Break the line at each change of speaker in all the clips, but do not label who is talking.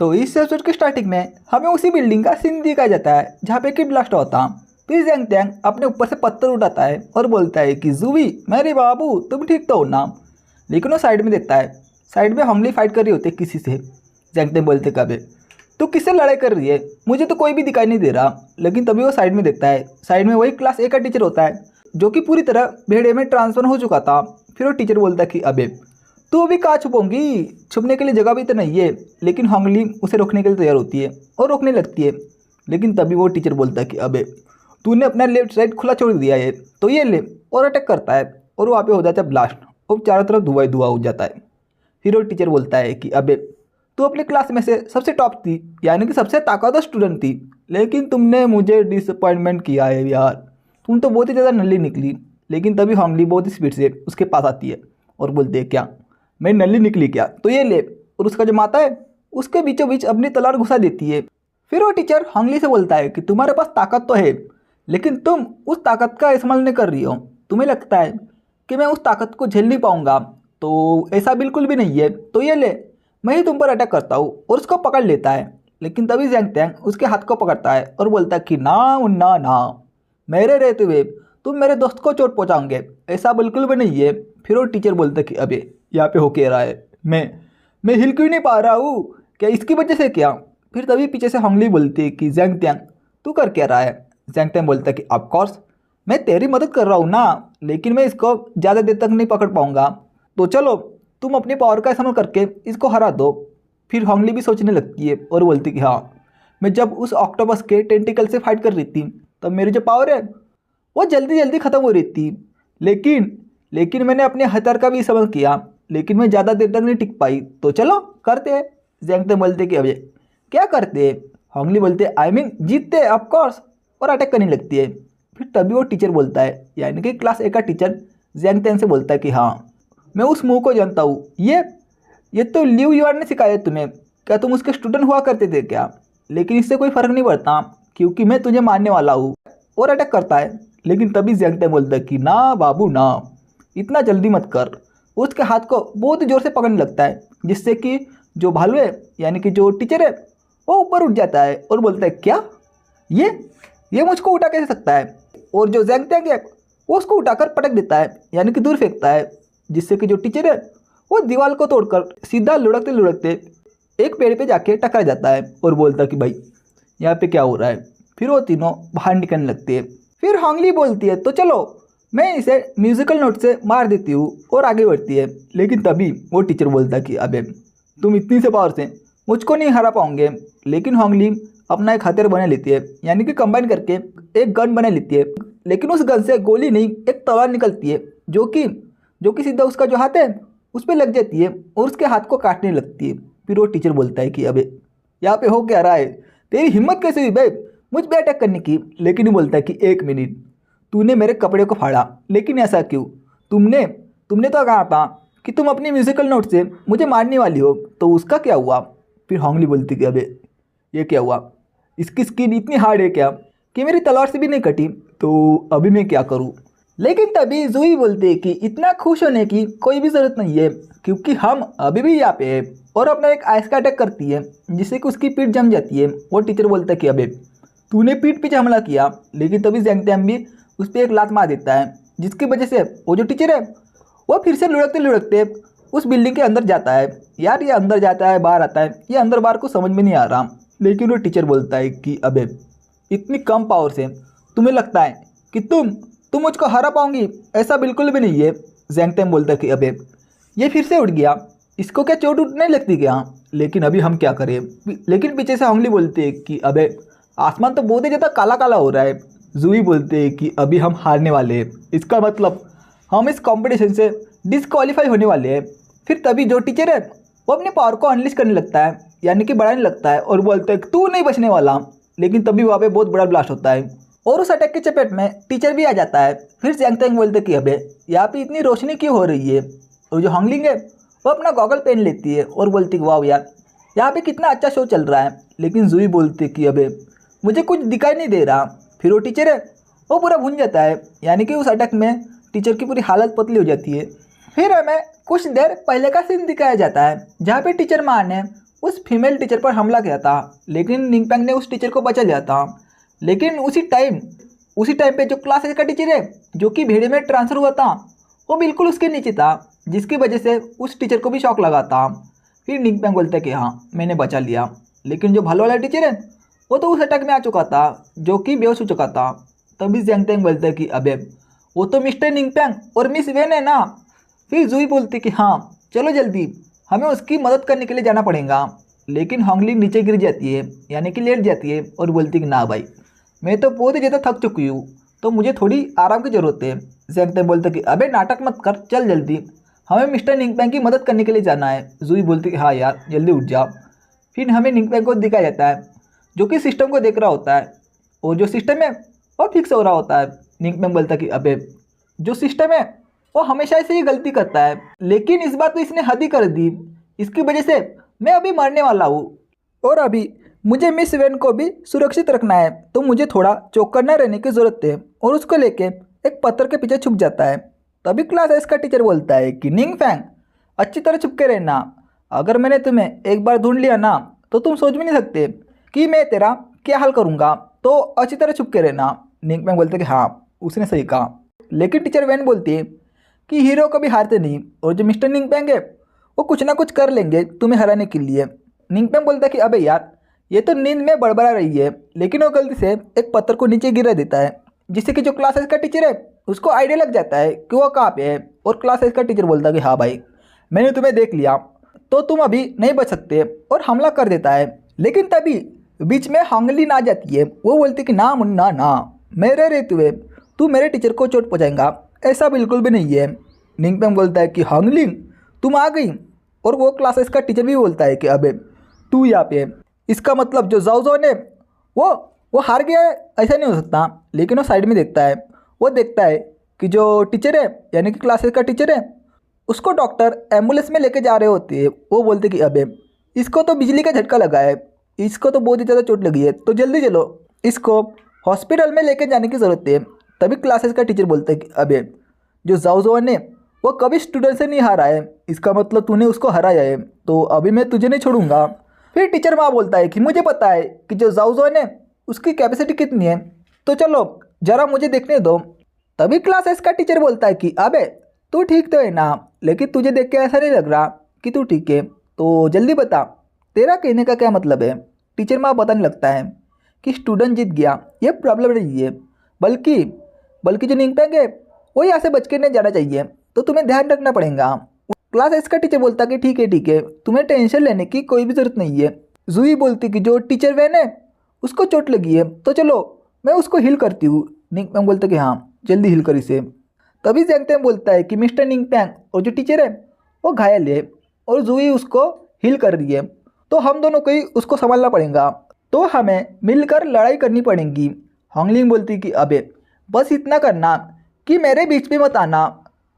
तो इस एपिसोड की स्टार्टिंग में हमें उसी बिल्डिंग का सीन दिखाया जाता है जहाँ पे कि ब्लास्ट होता। फिर जैंग टैंग अपने ऊपर से पत्थर उठाता है और बोलता है कि जूवी मेरे बाबू तुम ठीक तो हो ना। लेकिन वो साइड में देखता है, साइड में हंगली फाइट कर रही होती है किसी से। जैंग टैंग बोलते कबे तू किससे लड़ाई कर रही है, मुझे तो कोई भी दिखाई नहीं दे रहा। लेकिन तभी वो साइड में देखता है, साइड में वही क्लास ए का टीचर होता है जो कि पूरी तरह भेड़े में ट्रांसफर हो चुका था। फिर वो टीचर बोलता है कि अबे तू अभी कहाँ छुपोंगी, छुपने के लिए जगह भी तो नहीं है। लेकिन हंगली उसे रोकने के लिए तैयार होती है और रोकने लगती है। लेकिन तभी वो टीचर बोलता है कि अबे तूने अपना लेफ्ट साइड खुला छोड़ दिया है तो ये ले, और अटैक करता है और वहाँ पे हो जाता है ब्लास्ट और चारों तरफ धुआं ही धुआं हो जाता है। फिर वो टीचर बोलता है कि अबे तू अपनी क्लास में से सबसे टॉप थी, यानी कि सबसे ताकतवर स्टूडेंट थी, लेकिन तुमने मुझे डिसअपॉइंटमेंट किया है यार, तुम तो बहुत ही ज़्यादा नल्ली निकली। लेकिन तभी हंगली बहुत ही स्पीड से उसके पास आती है और बोलते है क्या मैं नल्ली निकली क्या, तो ये ले, और उसका जो माता है उसके बीचों बीच अपनी तलवार घुसा देती है। फिर वो टीचर हंगली से बोलता है कि तुम्हारे पास ताकत तो है लेकिन तुम उस ताकत का इस्तेमाल नहीं कर रही हो, तुम्हें लगता है कि मैं उस ताकत को झेल नहीं पाऊंगा, तो ऐसा बिल्कुल भी नहीं है, तो ये ले मैं ही तुम पर अटैक करता हूँ, और उसको पकड़ लेता है। लेकिन तभी जैंग टैंग उसके हाथ को पकड़ता है और बोलता है कि ना मुन्ना ना, मेरे रहते हुए तुम मेरे दोस्त को चोट पहुँचाओगे, ऐसा बिल्कुल भी नहीं है। फिर वो टीचर बोलता है कि अबे यहाँ पे हो क्या रहा है, मैं हिल क्यों नहीं पा रहा हूँ, क्या इसकी वजह से क्या। फिर तभी पीछे से हंगली बोलती है कि जैंग टैंग तू कर क्या रहा है। जैंग टैंग बोलता है कि ऑफ कोर्स मैं तेरी मदद कर रहा हूँ ना, लेकिन मैं इसको ज़्यादा देर तक नहीं पकड़ पाऊँगा, तो चलो तुम अपनी पावर का इस्तेमाल करके इसको हरा दो। फिर हंगली भी सोचने लगती है और बोलती कि हाँ मैं जब उस ऑक्टोपस के टेंटिकल से फाइट कर रही थी तब मेरी जो पावर है वो जल्दी जल्दी ख़त्म हो रही थी, लेकिन मैंने अपने हथियार का भी इस्तेमाल किया, लेकिन मैं ज़्यादा देर तक नहीं टिक पाई, तो चलो करते हैं। जैंग टैंग बोलते कि अबे क्या करते हैं। हंगली बोलते आई मीन जीतते हैं ऑफकोर्स, और अटैक करने लगती है। फिर तभी वो टीचर बोलता है, यानी कि क्लास ए का टीचर जैंग टैंग से बोलता है कि हाँ मैं उस मुँह को जानता हूँ, ये तो लिव यूआर ने सिखाया तुम्हें, क्या तुम उसके स्टूडेंट हुआ करते थे क्या, लेकिन इससे कोई फ़र्क नहीं पड़ता क्योंकि मैं तुझे मारने वाला हूँ, और अटैक करता है। लेकिन तभी जैंग टैंग बोलता है कि ना बाबू ना, इतना जल्दी मत कर। उसके हाथ को बहुत ही ज़ोर से पकड़ने लगता है जिससे कि जो भालू है यानी कि जो टीचर है वो ऊपर उठ जाता है और बोलता है क्या ये मुझको उठा कैसे सकता है, और जो जैंग टैंग है वो उसको उठाकर पटक देता है यानी कि दूर फेंकता है, जिससे कि जो टीचर है वो दीवार को तोड़कर सीधा लुढ़कते लुढ़कते एक पेड़ पे जाके टकरा जाता है और बोलता है कि भाई यहाँ पे क्या हो रहा है। फिर वो तीनों बाहर निकलने लगते हैं। फिर हंगली बोलती है तो चलो मैं इसे म्यूजिकल नोट से मार देती हूँ, और आगे बढ़ती है। लेकिन तभी वो टीचर बोलता है कि अबे तुम इतनी से पावर से मुझको नहीं हरा पाओगे। लेकिन हंगली अपना एक हथियार बना लेती है, यानी कि कंबाइन करके एक गन बना लेती है। लेकिन उस गन से गोली नहीं एक तलवार निकलती है जो कि सीधा उसका जो हाथ है उस पर लग जाती है और उसके हाथ को काटने लगती है। फिर वो टीचर बोलता है कि अबे यहाँ पे हो क्या रहा है, तेरी हिम्मत कैसे हुई भाई मुझ पर अटैक करने की। लेकिन वो बोलता है कि एक मिनट, तूने मेरे कपड़े को फाड़ा, लेकिन ऐसा क्यों, तुमने तो कहा था कि तुम अपनी म्यूजिकल नोट से मुझे मारने वाली हो, तो उसका क्या हुआ। फिर हंगली बोलती कि अबे ये क्या हुआ, इसकी स्किन इतनी हार्ड है क्या कि मेरी तलवार से भी नहीं कटी, तो अभी मैं क्या करूँ। लेकिन तभी जूही बोलती है कि इतना खुश होने की कोई भी ज़रूरत नहीं है क्योंकि हम अभी भी यहाँ पे है, और अपना एक आइस का अटैक करती है जिससे कि उसकी पीठ जम जाती है। वो टीचर बोलता है कि अबे तूने पीठ पे हमला किया। लेकिन तभी जैंग टैंग भी उस पर एक लात मार देता है जिसकी वजह से वो जो टीचर है वो फिर से लुढ़कते लुढ़कते उस बिल्डिंग के अंदर जाता है। यार ये अंदर जाता है बाहर आता है, ये अंदर बाहर को समझ में नहीं आ रहा। लेकिन वो टीचर बोलता है कि अबे इतनी कम पावर से तुम्हें लगता है कि तुम मुझको हरा पाओगी, ऐसा बिल्कुल भी नहीं है। जैंग टैंग बोलता है कि अबे ये फिर से उठ गया, इसको क्या चोट उठ नहीं लगती क्या, लेकिन अभी हम क्या करें। लेकिन पीछे से हंगली बोलते हैं कि अबे आसमान तो बहुत ही ज़्यादा काला काला हो रहा है। जूही बोलते हैं कि अभी हम हारने वाले हैं, इसका मतलब हम इस कंपटीशन से डिस्क्वालीफाई होने वाले हैं। फिर तभी जो टीचर है वो अपने पावर को अनलिश करने लगता है, यानी कि बढ़ाने लगता है, और बोलता है कि तू नहीं बचने वाला। लेकिन तभी वहाँ पे बहुत बड़ा ब्लास्ट होता है और उस अटैक के चपेट में टीचर भी आ जाता है। फिर जैंग टैंग बोलते कि अबे यहाँ पे इतनी रोशनी क्यों हो रही है, और जो हंगलिंग है वो अपना गॉगल पहन लेती है और बोलती कि वाह यार यहाँ पे कितना अच्छा शो चल रहा है। लेकिन जूही बोलती कि अबे मुझे कुछ दिखाई नहीं दे रहा। फिर वो टीचर है वो पूरा भून जाता है, यानी कि उस अटैक में टीचर की पूरी हालत पतली हो जाती है। फिर हमें कुछ देर पहले का सीन दिखाया जाता है जहाँ पे टीचर मान है उस फीमेल टीचर पर हमला किया था, लेकिन निंगपेंग ने उस टीचर को बचा लिया था। लेकिन उसी टाइम पे जो क्लास एस का टीचर है, जो कि भेड़े में ट्रांसफ़र हुआ था, वो बिल्कुल उसके नीचे था, जिसकी वजह से उस टीचर को भी शौक लगा था। फिर निंगपेंग बोलता है कि हाँ मैंने बचा लिया, लेकिन जो भालो वाला टीचर है वो तो उस अटैक में आ चुका था, जो कि बेहोश हो चुका था। तभी ज़ैंग तेंग बोलता है कि अबे वो तो मिस्टर निंगपेंग और मिस वेन है ना। फिर जूही बोलती कि हाँ चलो जल्दी, हमें उसकी मदद करने के लिए जाना पड़ेगा। लेकिन होंगलिंग नीचे गिर जाती है, यानी कि लेट जाती है, और बोलती कि ना भाई मैं तो बहुत ही ज़्यादा थक चुकी हूँ, तो मुझे थोड़ी आराम की ज़रूरत है। ज़ैंग तेंग बोलता कि अबे नाटक मत कर, चल जल्दी, हमें मिस्टर निंगपेंग की मदद करने के लिए जाना है। जूही बोलती कि हाँ यार जल्दी उठ जाओ। फिर हमें निंगपेंग को दिखाया जाता है, जो कि सिस्टम को देख रहा होता है, और जो सिस्टम है वो फिक्स हो रहा होता है। निंगपेंग बोलता कि अबे जो सिस्टम है वो हमेशा से ही गलती करता है, लेकिन इस बार तो इसने हद ही कर दी, इसकी वजह से मैं अभी मरने वाला हूँ, और अभी मुझे मिस वेन को भी सुरक्षित रखना है, तो मुझे थोड़ा चौकन्ना रहने की ज़रूरत है। और उसको लेके एक पत्थर के पीछे छुप जाता है। तभी क्लास एस का टीचर बोलता है कि निंगफेंग अच्छी तरह छुप के रहना, अगर मैंने तुम्हें एक बार ढूंढ लिया ना तो तुम सोच भी नहीं सकते कि मैं तेरा क्या हाल करूँगा, तो अच्छी तरह छुप के रहना। निंगफेंग बोलते कि हाँ उसने सही कहा। लेकिन टीचर वैन बोलती है कि हीरो कभी हारते नहीं, और जो मिस्टर निंगपेंग है वो कुछ ना कुछ कर लेंगे तुम्हें हराने के लिए। निंगपेंग बोलता है कि अबे यार ये तो नींद में बड़बड़ा रही है, लेकिन वो गलती से एक पत्थर को नीचे गिरा देता है, जिससे कि जो क्लासेस का टीचर है उसको आइडिया लग जाता है कि वो कहाँ पे है। और क्लासेस का टीचर बोलता है कि हाँ भाई मैंने तुम्हें देख लिया, तो तुम अभी नहीं बच सकते, और हमला कर देता है। लेकिन तभी बीच में होंगलिन आ जाती है। वो बोलती कि ना मुन्ना ना, मेरे रहते हुए तू मेरे टीचर को चोट पहुँचाएगा, ऐसा बिल्कुल भी नहीं है। निंगपेंग बोलता है कि होंगलिन तुम आ गई, और वो क्लासेस का टीचर भी बोलता है कि अबे तू यहाँ पे, इसका मतलब जो जाओ ने वो हार गया है, ऐसा नहीं हो सकता। लेकिन वो साइड में देखता है, वो देखता है कि जो टीचर है यानी कि क्लासेस का टीचर है उसको डॉक्टर एम्बुलेंस में लेके जा रहे होते हैं। वो बोलते कि अबे इसको तो बिजली का झटका लगा है, इसको तो बहुत ही ज़्यादा चोट लगी है, तो जल्दी चलो, इसको हॉस्पिटल में लेके जाने की ज़रूरत है। तभी क्लासेस का टीचर बोलते हैं कि अबे जो जाओ ने वो कभी स्टूडेंट से नहीं हारा है, इसका मतलब तूने उसको हराया है, तो अभी मैं तुझे नहीं छोड़ूंगा। फिर टीचर वहाँ बोलता है कि मुझे पता है कि जो जाओ है उसकी कैपेसिटी कितनी है, तो चलो ज़रा मुझे देखने दो। तभी क्लास एस का टीचर बोलता है कि अबे तू ठीक तो है ना, लेकिन तुझे देख के ऐसा नहीं लग रहा कि तू ठीक है, तो जल्दी बता तेरा कहने का क्या मतलब है। टीचर वहाँ बताने लगता है कि स्टूडेंट जीत गया, ये प्रॉब्लम नहीं है, बल्कि जो निंगपेंग है वो यहाँ से बच के नहीं जाना चाहिए, तो तुम्हें ध्यान रखना पड़ेगा। क्लास एस का टीचर बोलता कि ठीक है, तुम्हें टेंशन लेने की कोई भी ज़रूरत नहीं है। जूही बोलती कि जो टीचर वैन है उसको चोट लगी है, तो चलो मैं उसको हील करती हूँ। निंगपेंग बोलता कि हाँ जल्दी हील कर इसे। तभी ज़ैंग तेंग बोलता है कि मिस्टर निंगपेंग और जो टीचर है वो घायल है, और जूही उसको हील कर रही है, तो हम दोनों को ही उसको संभालना पड़ेगा, तो हमें मिलकर लड़ाई करनी पड़ेगी। होंगलिंग बोलती कि अबे बस इतना करना कि मेरे बीच में मत आना,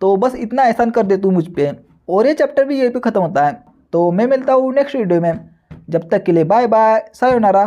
तो बस इतना एहसान कर दे तू मुझ पे। और ये चैप्टर भी यहीं पे ख़त्म होता है। तो मैं मिलता हूँ नेक्स्ट वीडियो में, जब तक के लिए बाय बाय, सायोनारा।